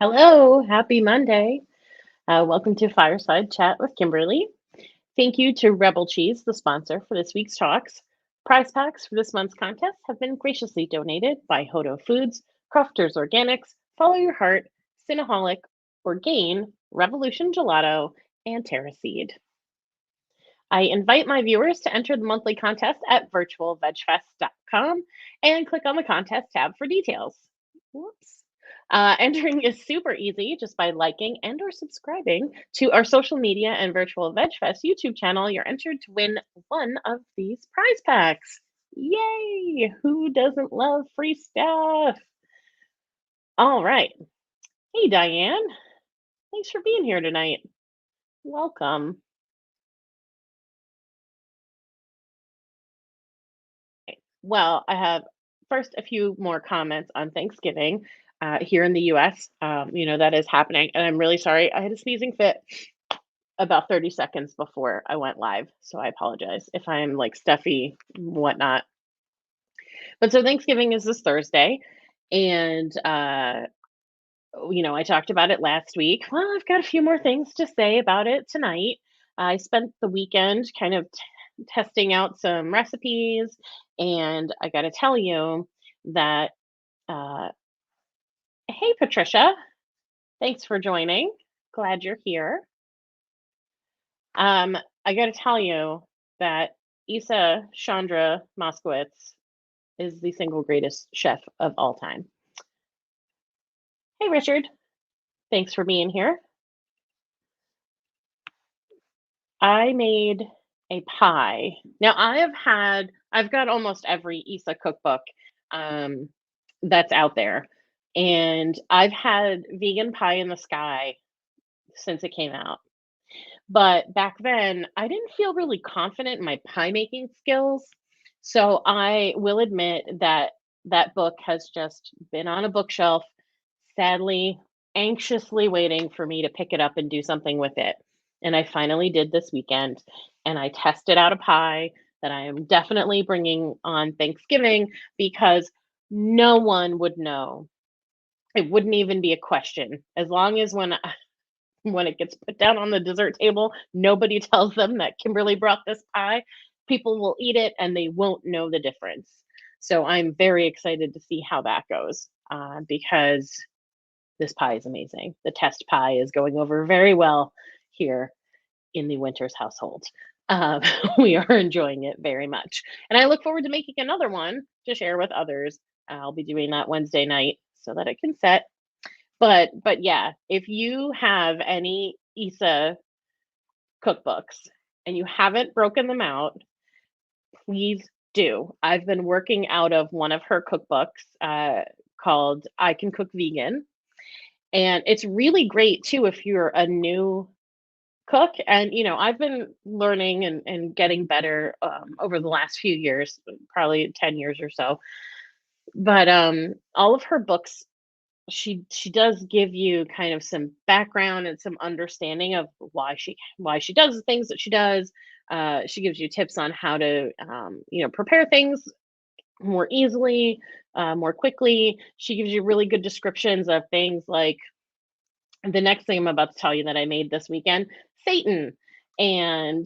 Hello, happy Monday. Welcome to Fireside Chat with Kimberly. Thank you to Rebel Cheese, the sponsor for this week's talks. Prize packs for this month's contest have been graciously donated by Hodo Foods, Crofters Organics, Follow Your Heart, Cinnaholic, Orgain, Revolution Gelato, and Terra Seed. I invite my viewers to enter the monthly contest at virtualvegfest.com and click on the contest tab for details. Whoops. Entering is super easy just by liking and or subscribing to our social media and Virtual Veg Fest YouTube channel. You're entered to win one of these prize packs. Yay! Who doesn't love free stuff? All right. Hey, Diane. Thanks for being here tonight. Welcome. Well, I have first a few more comments on Thanksgiving here in the US. That is happening. And I'm really sorry. I had a sneezing fit about 30 seconds before I went live. So I apologize if I'm like stuffy, whatnot. But so Thanksgiving is this Thursday. And, I talked about it last week. Well, I've got a few more things to say about it tonight. I spent the weekend kind of testing out some recipes. And I got to tell you that, uh, hey, Patricia, thanks for joining. Glad you're here. Um, I got to tell you that Isa Chandra Moskowitz is the single greatest chef of all time. Hey, Richard, thanks for being here. I made a pie. Now, I've got almost every Isa cookbook um, that's out there, and I've had vegan pie in the sky since it came out. But back then, I didn't feel really confident in my pie making skills. So I will admit that that book has just been on a bookshelf, sadly, anxiously waiting for me to pick it up and do something with it. And I finally did this weekend, and I tested out a pie that I am definitely bringing on Thanksgiving because no one would know. It wouldn't even be a question as long as when it gets put down on the dessert table, nobody tells them that Kimberly brought this pie. People will eat it and they won't know the difference. So I'm very excited to see how that goes because this pie is amazing. The test pie is going over very well here in the Winters household. Uh, we are enjoying it very much. And I look forward to making another one to share with others. I'll be doing that Wednesday night so that it can set. But yeah, if you have any Isa cookbooks and you haven't broken them out, please do. I've been working out of one of her cookbooks called I Can Cook Vegan. And it's really great too if you're a new cook. And, I've been learning and getting better over the last few years, probably 10 years or so. But all of her books she does give you kind of some background and some understanding of why she does the things that she does. She gives you tips on how to prepare things more easily, more quickly. She gives you really good descriptions of things like the next thing I'm about to tell you that I made this weekend, Satan. And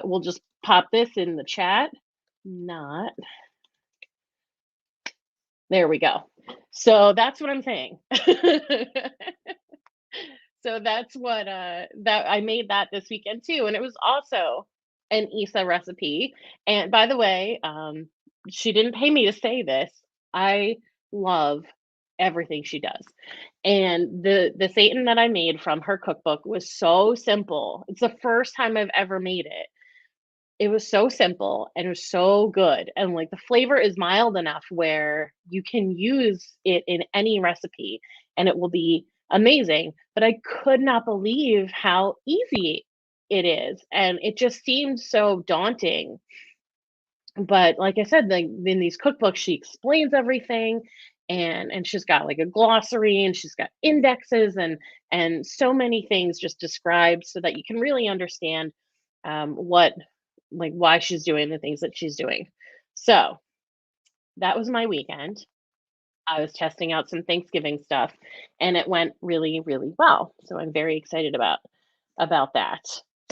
we'll just pop this in the chat. Not there we go. So that's what I'm saying. So that's what that I made that this weekend too, and it was also an Isa recipe. And by the way, she didn't pay me to say this. I love everything she does. And the Satan that I made from her cookbook was so simple. It's the first time I've ever made it. It was so simple and it was so good. And like the flavor is mild enough where you can use it in any recipe and it will be amazing. But I could not believe how easy it is. And it just seemed so daunting. But like I said, like in these cookbooks, she explains everything and she's got like a glossary and she's got indexes and so many things just described so that you can really understand what like why she's doing the things that she's doing. So that was my weekend. I was testing out some Thanksgiving stuff, and it went really, really well. So I'm very excited about that.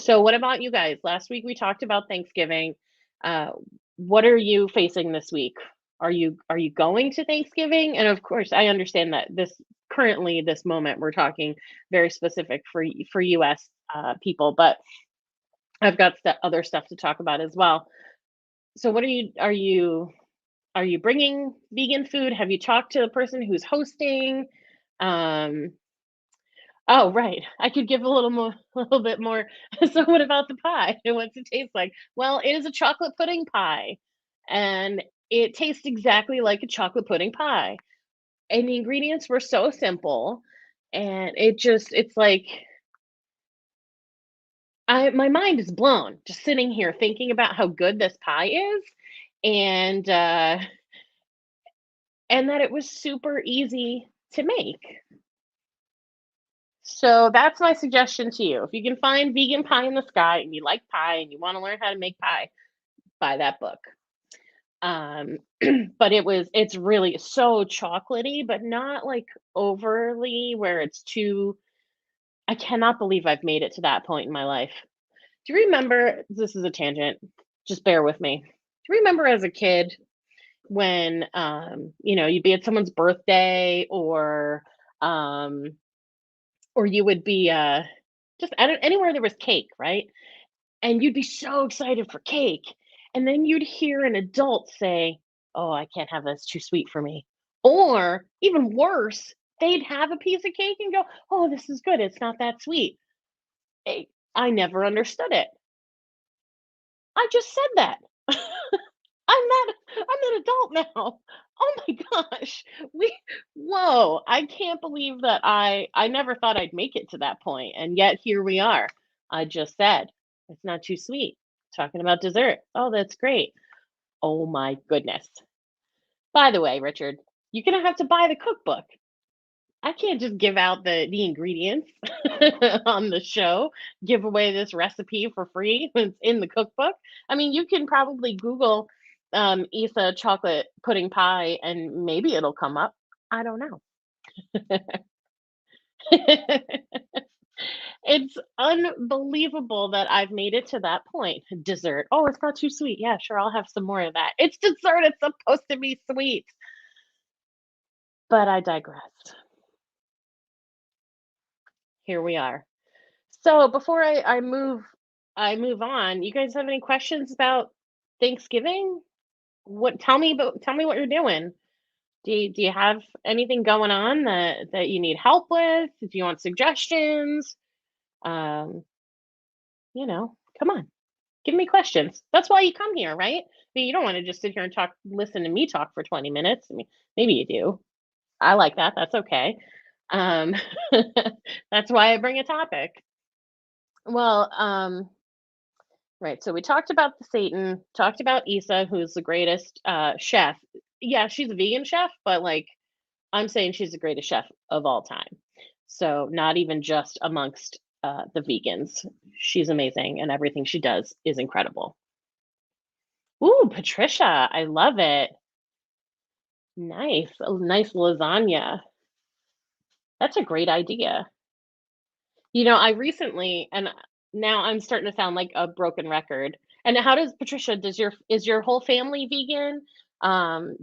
So what about you guys? Last week we talked about Thanksgiving. Uh, what are you facing this week? Are you going to Thanksgiving? And of course, I understand that this moment we're talking very specific for U.S. People, but I've got other stuff to talk about as well. So what are you bringing vegan food? Have you talked to the person who's hosting? Um, oh, right. I could give a little more, a little bit more. So, what about the pie? What's it taste like? Well, it is a chocolate pudding pie, and it tastes exactly like a chocolate pudding pie. And the ingredients were so simple, and it's like my mind is blown just sitting here thinking about how good this pie is, and uh, and that it was super easy to make. So that's my suggestion to you. If you can find Vegan Pie in the Sky and you like pie and you want to learn how to make pie, buy that book. Um, but it's really so chocolatey, but not like overly where it's too. I cannot believe I've made it to that point in my life. Do you remember? This is a tangent. Just bear with me. Do you remember as a kid when you'd be at someone's birthday um or you would be just anywhere there was cake, right? And you'd be so excited for cake. And then you'd hear an adult say, "Oh, I can't have that. It's too sweet for me." Or even worse, they'd have a piece of cake and go, "Oh, this is good. It's not that sweet." Eh, I never understood it. I just said that. I'm an adult now. Oh my gosh. We Whoa, I can't believe that I never thought I'd make it to that point, and yet here we are. I just said, "It's not too sweet." Talking about dessert. Oh, that's great. Oh my goodness. By the way, Richard, you're gonna have to buy the cookbook. I can't just give out the ingredients on the show, give away this recipe for free when it's in the cookbook. I mean, you can probably Google Isa chocolate pudding pie and maybe it'll come up. I don't know. It's unbelievable that I've made it to that point. Dessert. Oh, it's not too sweet. Yeah, sure, I'll have some more of that. It's dessert. It's supposed to be sweet. But I digress. Here we are. So before I move on, you guys have any questions about Thanksgiving? Tell me what you're doing. Do you have anything going on that you need help with? Do you want suggestions? Um, come on, give me questions. That's why you come here, right? I mean, you don't want to just sit here and listen to me talk for 20 minutes. I mean, maybe you do. I like that. That's okay. Um, that's why I bring a topic. Well, right. So we talked about the Satan, talked about Issa, who's the greatest chef. Yeah, she's a vegan chef, but like I'm saying she's the greatest chef of all time. So not even just amongst the vegans. She's amazing and everything she does is incredible. Ooh, Patricia, I love it. Nice. A nice lasagna. That's a great idea. I recently, and now I'm starting to sound like a broken record. And how does Patricia, is your whole family vegan? Um,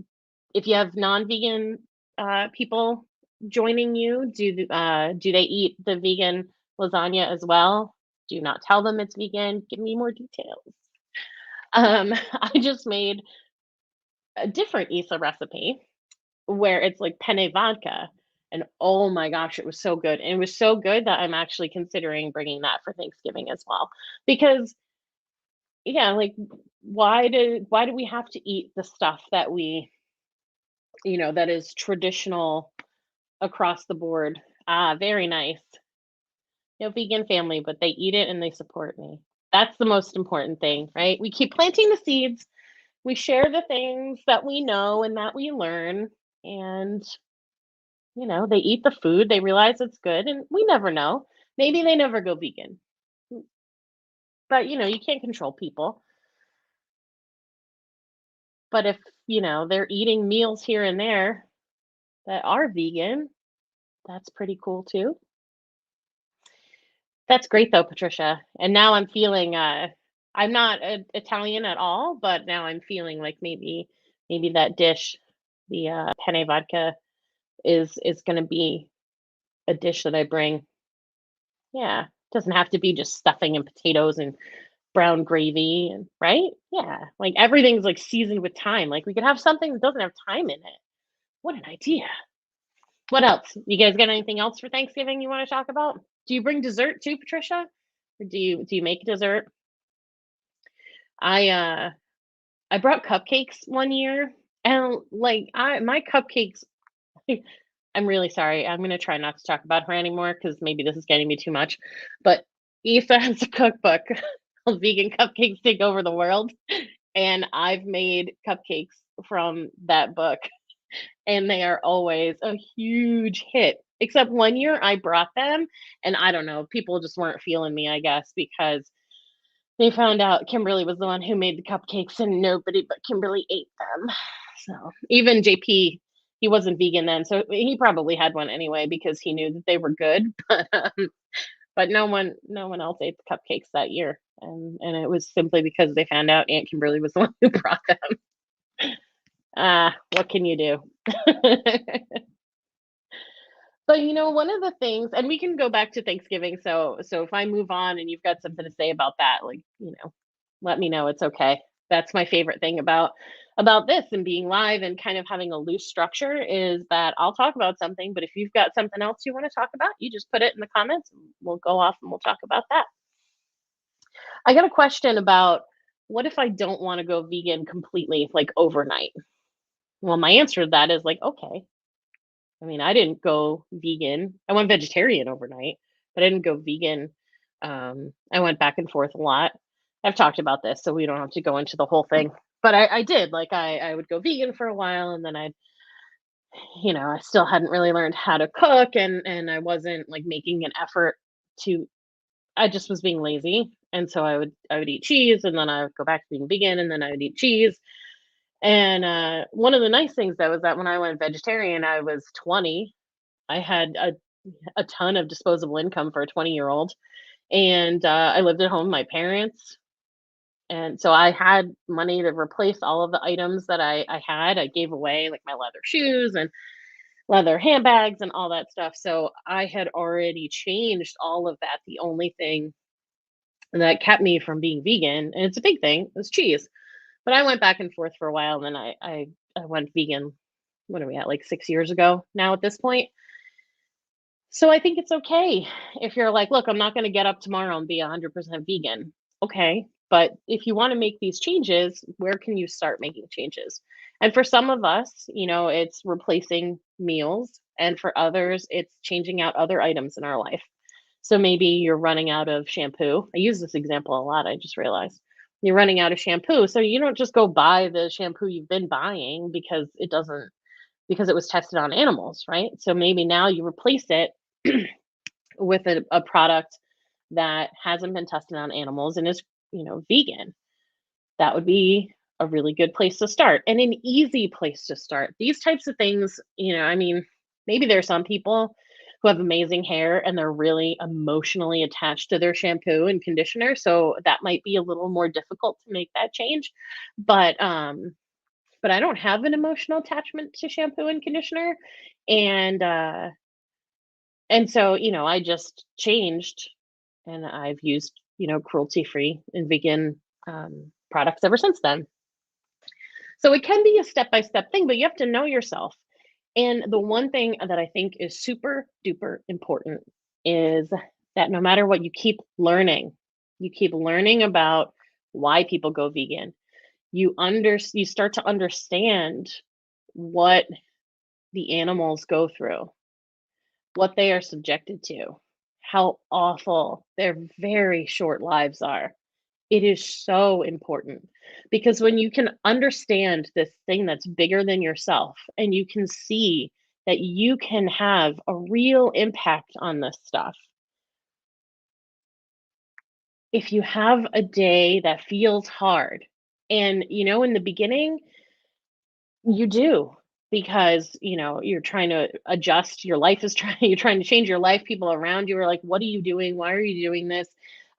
if you have non-vegan people joining you, do they eat the vegan lasagna as well? Do you not tell them it's vegan? Give me more details. I just made a different Isa recipe where it's like penne vodka. And oh my gosh, it was so good. And it was so good that I'm actually considering bringing that for Thanksgiving as well. Because yeah, like why do we have to eat the stuff that is traditional across the board? Ah, very nice. No vegan family, but they eat it and they support me. That's the most important thing, right? We keep planting the seeds. We share the things that we know and that we learn, and they eat the food, they realize it's good, and we never know. Maybe they never go vegan, but you can't control people. But if they're eating meals here and there, that are vegan. That's pretty cool too. That's great though, Patricia. And now I'm feeling I'm not Italian at all, but now I'm feeling like maybe that dish, the penne vodka is going to be a dish that I bring. Yeah. Doesn't have to be just stuffing and potatoes and brown gravy and right? Yeah. Like everything's like seasoned with thyme. Like we could have something that doesn't have thyme in it. What an idea. What else? You guys got anything else for Thanksgiving you want to talk about? Do you bring dessert too, Patricia? Or do you make dessert? I I brought cupcakes one year and like I my cupcakes I'm really sorry. I'm gonna try not to talk about her anymore because maybe this is getting me too much. But Issa has a cookbook called Vegan Cupcakes Take Over the World. And I've made cupcakes from that book, and they are always a huge hit. Except one year I brought them, and I don't know, people just weren't feeling me, I guess, because they found out Kimberly was the one who made the cupcakes and nobody but Kimberly ate them. So even JP, he wasn't vegan then, so he probably had one anyway because he knew that they were good. But no one else ate the cupcakes that year. And it was simply because they found out Aunt Kimberly was the one who brought them. What can you do? But one of the things, and we can go back to Thanksgiving. So if I move on and you've got something to say about that, like, let me know. It's okay. That's my favorite thing about this and being live and kind of having a loose structure is that I'll talk about something, but if you've got something else you want to talk about, you just put it in the comments and we'll go off and we'll talk about that. I got a question about what if I don't want to go vegan completely, like overnight? Well, my answer to that is like, okay, I mean, I didn't go vegan. I went vegetarian overnight, but I didn't go vegan. I went back and forth a lot. I've talked about this, so we don't have to go into the whole thing. But I did. Like, I would go vegan for a while, and then I still hadn't really learned how to cook, and I wasn't like making an effort to. I just was being lazy, and so I would eat cheese, and then I would go back to being vegan, and then I would eat cheese. And one of the nice things though is that when I went vegetarian, I was 20. I had a ton of disposable income for a 20-year-old, and I lived at home with my parents, and so I had money to replace all of the items that I had. I gave away like my leather shoes and leather handbags and all that stuff. So I had already changed all of that. The only thing that kept me from being vegan, and it's a big thing, was cheese. But I went back and forth for a while, and then I went vegan. What are we at? Like 6 years ago now at this point. So I think it's okay if you're like, look, I'm not going to get up tomorrow and be 100% vegan. Okay. But if you want to make these changes, where can you start making changes? And for some of us, it's replacing meals. And for others, it's changing out other items in our life. So maybe you're running out of shampoo. I use this example a lot. I just realized you're running out of shampoo. So you don't just go buy the shampoo you've been buying because it was tested on animals, right? So maybe now you replace it with a product that hasn't been tested on animals and is, vegan. That would be a really good place to start and an easy place to start. These types of things, I mean, maybe there are some people who have amazing hair and they're really emotionally attached to their shampoo and conditioner. So that might be a little more difficult to make that change. But I don't have an emotional attachment to shampoo and conditioner. And and so, I just changed and I've used, cruelty-free and vegan products ever since then. So it can be a step-by-step thing, but you have to know yourself. And the one thing that I think is super duper important is that no matter what, you keep learning. You keep learning about why people go vegan. You start to understand what the animals go through, what they are subjected to, how awful their very short lives are. It is so important because when you can understand this thing that's bigger than yourself and you can see that you can have a real impact on this stuff. If you have a day that feels hard, and in the beginning, you do, because, you're trying to adjust, your life is trying you're trying to change your life, people around you are like, "What are you doing? Why are you doing this?"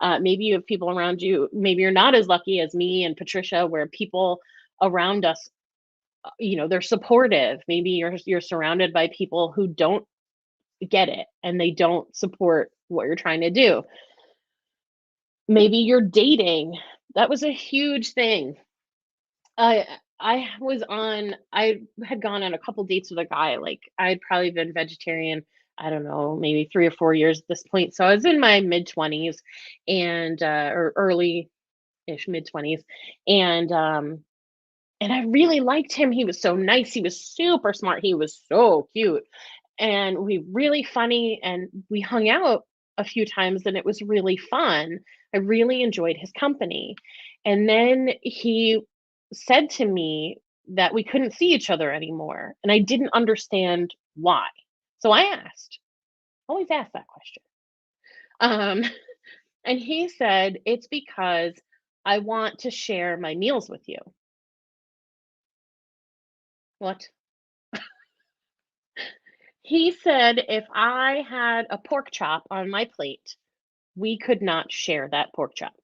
Maybe you have people around you, maybe you're not as lucky as me and Patricia, where people around us, they're supportive. Maybe you're surrounded by people who don't get it and they don't support what you're trying to do. Maybe you're dating. That was a huge thing. I I had gone on a couple dates with a guy, like, I'd probably been vegetarian, I don't know, maybe 3 or 4 years at this point, so I was in my mid-20s and, or early-ish mid-20s, and, um, and I really liked him, he was so nice, he was super smart, he was so cute, and really funny, and we hung out a few times, and it was really fun. I really enjoyed his company. And then he said to me that we couldn't see each other anymore, and I didn't understand why. So I asked, always ask that question. Um, and he said, "It's because I want to share my meals with you." What? He said if I had a pork chop on my plate, we could not share that pork chop.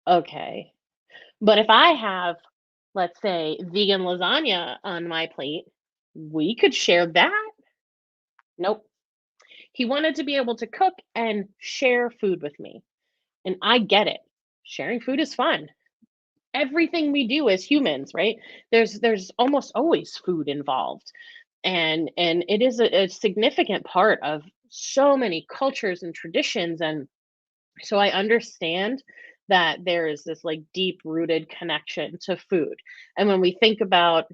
Okay. But if I have, let's say, vegan lasagna on my plate, we could share that? Nope. He wanted to be able to cook and share food with me. And I get it. Sharing food is fun. Everything we do as humans, right? There's almost always food involved. And it is a significant part of so many cultures and traditions, and so I understand that there is this like deep rooted connection to food. And when we think about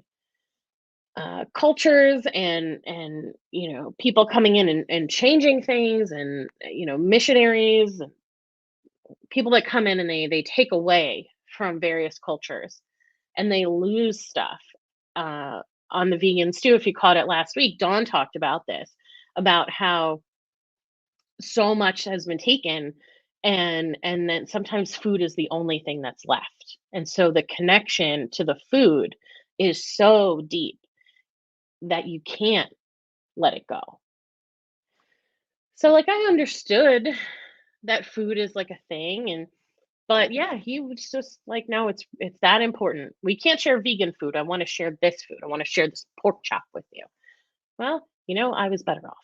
cultures and people coming in and changing things, and missionaries, people that come in and they take away from various cultures and they lose stuff, uh, on the vegan stew, if you caught it last week, Dawn talked about this, about how so much has been taken, and then sometimes food is the only thing that's left, and so the connection to the food is so deep that you can't let it go. So, like, I understood that food is like a thing, and but yeah, he was just like, no, it's that important, we can't share vegan food, I want to share this food, I want to share this pork chop with you. Well, I was better off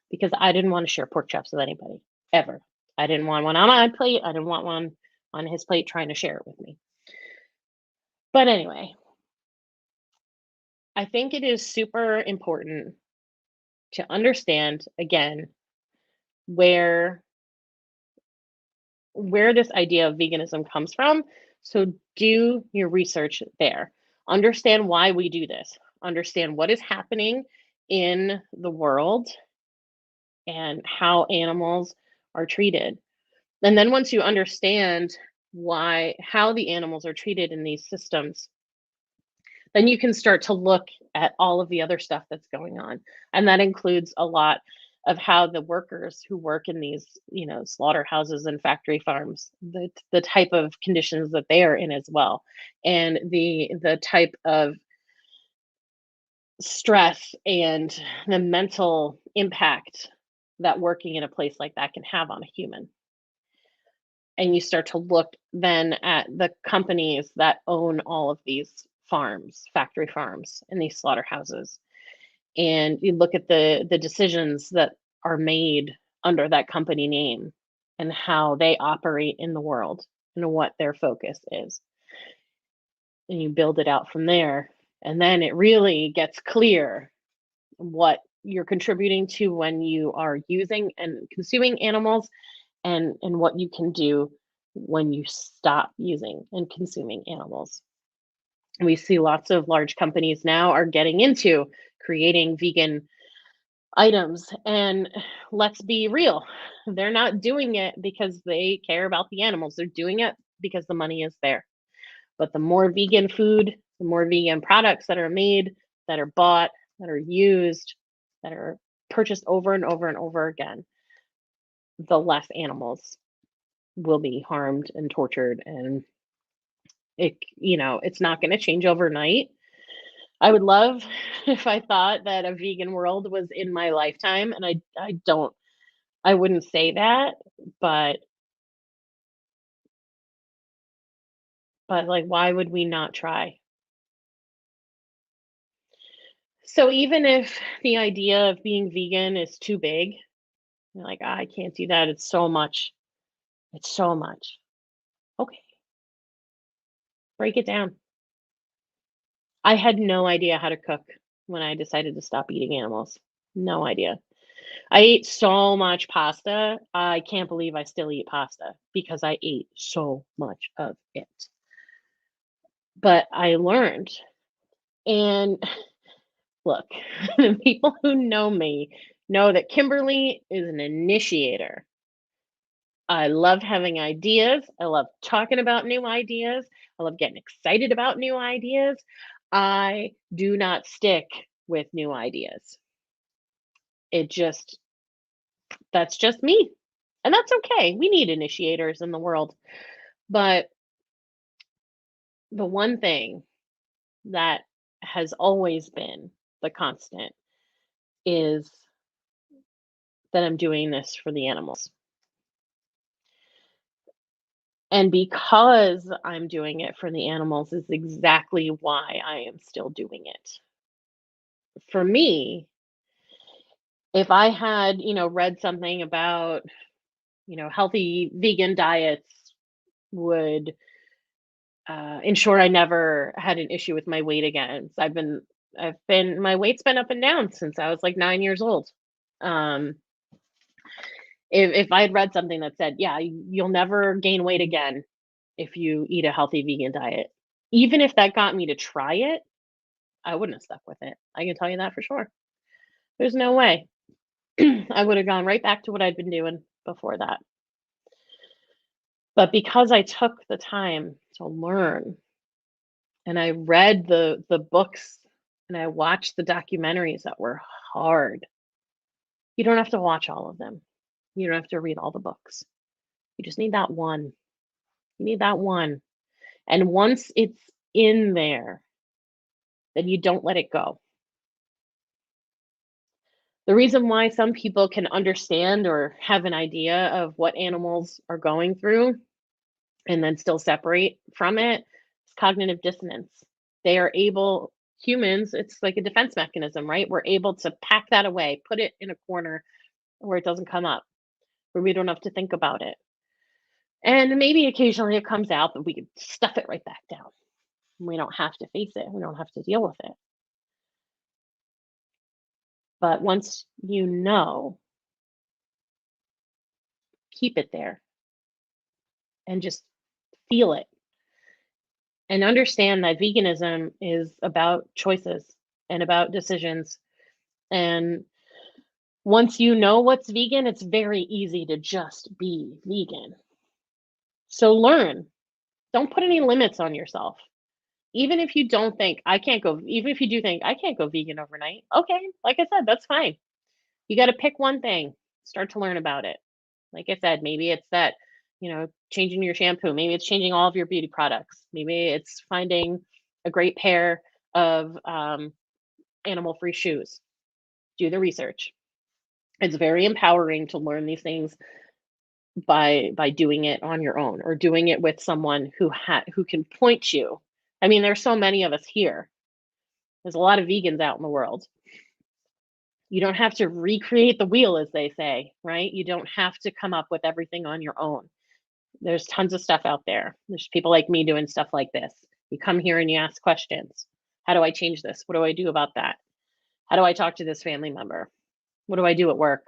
because I didn't want to share pork chops with anybody ever. I didn't want one on my plate. I didn't want one on his plate trying to share it with me. But anyway, I think it is super important to understand again where this idea of veganism comes from. So do your research there. Understand why we do this. Understand what is happening in the world and how animals are treated. And then once you understand how the animals are treated in these systems, then you can start to look at all of the other stuff that's going on. And that includes a lot of how the workers who work in these, slaughterhouses and factory farms, the type of conditions that they are in as well. And the type of stress and the mental impact that working in a place like that can have on a human. And you start to look then at the companies that own all of these farms, factory farms, and these slaughterhouses, and you look at the decisions that are made under that company name and how they operate in the world and what their focus is, and you build it out from there, and then it really gets clear what you're contributing to when you are using and consuming animals, and what you can do when you stop using and consuming animals. We see lots of large companies now are getting into creating vegan items, and let's be real, they're not doing it because they care about the animals, they're doing it because the money is there. But the more vegan food, the more vegan products that are made, that are bought, that are used, that are purchased over and over and over again, the less animals will be harmed and tortured, and it's not going to change overnight, I would love if I thought that a vegan world was in my lifetime, and I don't I wouldn't say that, but like, why would we not try? So even if the idea of being vegan is too big, you're like, "Ah, I can't do that. It's so much. It's so much." Okay, break it down. I had no idea how to cook when I decided to stop eating animals. No idea. I ate so much pasta. I can't believe I still eat pasta because I ate so much of it. But I learned. And look, the people who know me know that Kimberly is an initiator. I love having ideas. I love talking about new ideas. I love getting excited about new ideas. I do not stick with new ideas. It just, that's just me. And that's okay. We need initiators in the world. But the one thing that has always been the constant is that I'm doing this for the animals. And because I'm doing it for the animals is exactly why I am still doing it. For me, if I had, read something about, healthy vegan diets would ensure I never had an issue with my weight again. So my weight's been up and down since I was like 9 years old. Um, if I had read something that said, yeah, you'll never gain weight again if you eat a healthy vegan diet, even if that got me to try it, I wouldn't have stuck with it. I can tell you that for sure. There's no way. I would have gone right back to what I'd been doing before that. But because I took the time to learn and I read the books and I watched the documentaries that were hard. You don't have to watch all of them. You don't have to read all the books. You just need that one. You need that one. And once it's in there, then you don't let it go. The reason why some people can understand or have an idea of what animals are going through and then still separate from it is cognitive dissonance. They are able, humans, it's like a defense mechanism, right? We're able to pack that away, put it in a corner where it doesn't come up, where we don't have to think about it. And maybe occasionally it comes out, but we can stuff it right back down. We don't have to face it. We don't have to deal with it. But once you know, keep it there and just feel it and understand that veganism is about choices and about decisions. And once you know what's vegan, it's very easy to just be vegan. So learn. Don't put any limits on yourself. Even if you don't think I can't go, even if you do think I can't go vegan overnight, okay, like I said, that's fine. You got to pick one thing, start to learn about it. Like I said, maybe it's that, changing your shampoo. Maybe it's changing all of your beauty products. Maybe it's finding a great pair of animal free shoes. Do the research. It's very empowering to learn these things by doing it on your own or doing it with someone who can point you. I mean, there's so many of us here. There's a lot of vegans out in the world. You don't have to recreate the wheel, as they say, right? You don't have to come up with everything on your own. There's tons of stuff out there. There's people like me doing stuff like this. You come here and you ask questions. How do I change this? What do I do about that? How do I talk to this family member? What do I do at work?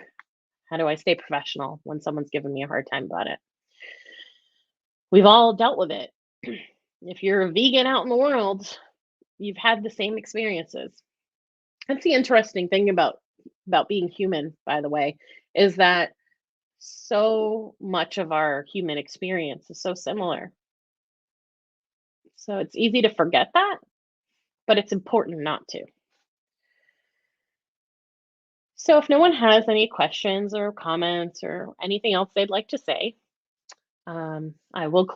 How do I stay professional when someone's giving me a hard time about it? We've all dealt with it. If you're a vegan out in the world, you've had the same experiences. That's the interesting thing about being human, by the way, is that so much of our human experience is so similar. So it's easy to forget that, but it's important not to. So if no one has any questions or comments or anything else they'd like to say, I will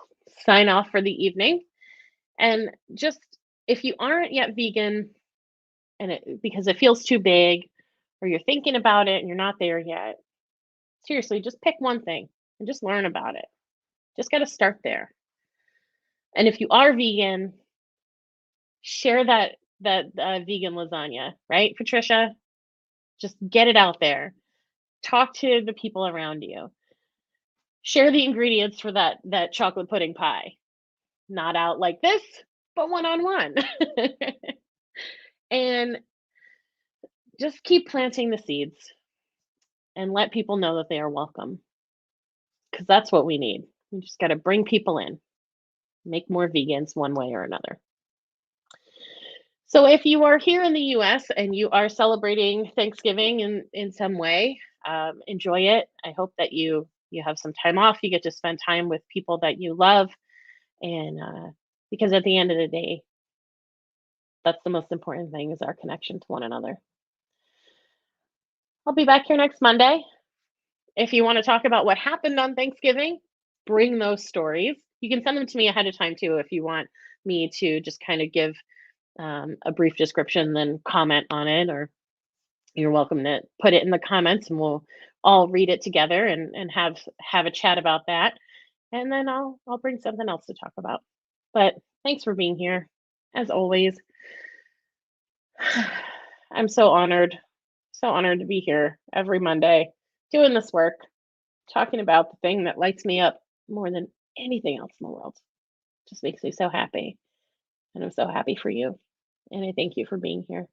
sign off for the evening. And just if you aren't yet vegan, and it because it feels too big or you're thinking about it and you're not there yet, seriously, just pick one thing and just learn about it. Just got to start there. And if you are vegan, share that vegan lasagna, right, Patricia? Just get it out there. Talk to the people around you. Share the ingredients for that chocolate pudding pie. Not out like this, but one on one. And just keep planting the seeds and let people know that they are welcome because that's what we need. We just got to bring people in, make more vegans one way or another. So if you are here in the US and you are celebrating Thanksgiving in some way, enjoy it. I hope that you have some time off. You get to spend time with people that you love, and because at the end of the day, that's the most important thing is our connection to one another. I'll be back here next Monday. If you want to talk about what happened on Thanksgiving, bring those stories. You can send them to me ahead of time too if you want me to just kind of give a brief description, then comment on it, or you're welcome to put it in the comments and we'll all read it together and have a chat about that. And then I'll bring something else to talk about. But thanks for being here. As always, I'm so honored to be here every Monday doing this work, talking about the thing that lights me up more than anything else in the world. Just makes me so happy. And I'm so happy for you. And I thank you for being here.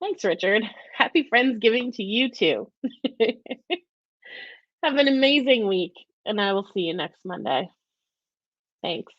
Thanks, Richard. Happy Friendsgiving to you too. Have an amazing week, and I will see you next Monday. Thanks.